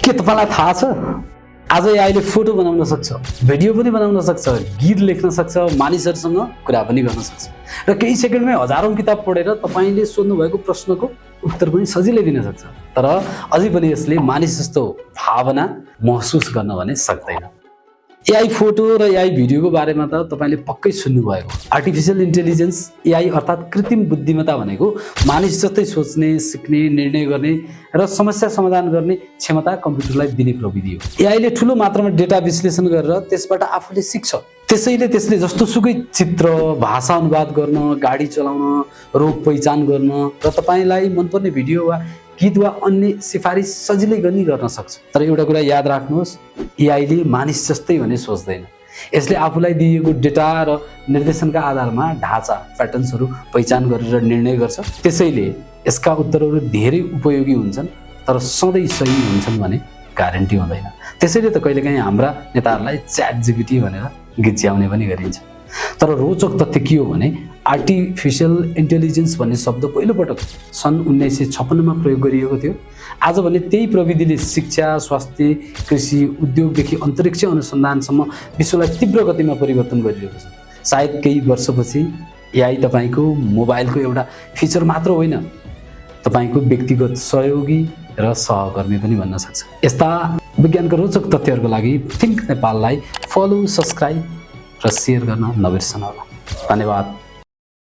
के तपाईलाई थाहा छ आज एआईले फोटो बनाउन सक्छ, भिडियो पनि बनाउन सक्छ, गीत लेख्न सक्छ, मानिसहरुसँग कुरा पनि गर्न सक्छ र केही सेकेन्डमै हजारौं किताब पढेर तपाईले सोध्नु भएको प्रश्नको उत्तर पनि सजिलै दिन सक्छ। तर अझै पनि यसले मानिस जस्तो भावना महसुस गर्न भने सक्दैन। एआई फोटो र एआई भिडियोको बारेमा त तपाईले पक्कै सुन्नु भएको। आर्टिफिशियल इन्टेलिजेन्स एआई अर्थात् कृत्रिम बुद्धिमत्ता भनेको मानिस जस्तै सोच्ने, सिक्ने, निर्णय गर्ने र समस्या समाधान गर्ने क्षमता कम्प्युटरलाई दिने प्रविधि हो। एआईले ठूलो मात्रामा डेटा विश्लेषण गरेर त्यसबाट आफूले सिक्छ। त्यसैले त्यसले जस्तो सुकै चित्र, भाषा अनुवाद गर्न, गाडी चलाउन, रोग पहिचान गर्न र तपाईलाई मनपर्ने भिडियो वा गीत वा अन्य सिफारिस सजिलै गर्न सक्छ। तर एउटा कुरा याद राख्नुहोस्, एआईले मानिस जस्तै भने सोच्दैन। यसले आफूलाई दिएको डेटा र निर्देशनका आधारमा ढाँचा, प्याटर्न्सहरू पहिचान गरेर निर्णय गर्छ। त्यसैले यसका उत्तरहरू धेरै उपयोगी हुन्छन् तर सधैँ सही हुन्छन् भने ग्यारेन्टी हुँदैन। त्यसैले त कहिलेकाहीँ हाम्रा नेताहरूलाई च्याट जीपीटी भनेर गिज्याउने पनि गरिन्छ। तर रोचक तथ्य के हो भने आर्टिफिशियल इन्टेलिजेन्स भन्ने शब्द पहिलोपटक सन् 1956 मा प्रयोग गरिएको थियो। आज भने त्यही प्रविधिले शिक्षा, स्वास्थ्य, कृषि, उद्योगदेखि अन्तरिक्ष अनुसन्धानसम्म विश्वलाई तीव्र गतिमा परिवर्तन गरिरहेको छ। सायद केही वर्षपछि एआई तपाईको मोबाइलको एउटा फिचर मात्र होइन, तपाईको व्यक्तिगत सहयोगी र सहकर्मी पनि बन्न सक्छ। यस्ता विज्ञानका रोचक तथ्यहरूको लागि थिङ्क नेपाललाई फलो, सब्स्क्राइब र शेयर गर्न नबिर्सनुहोला। धन्यवाद।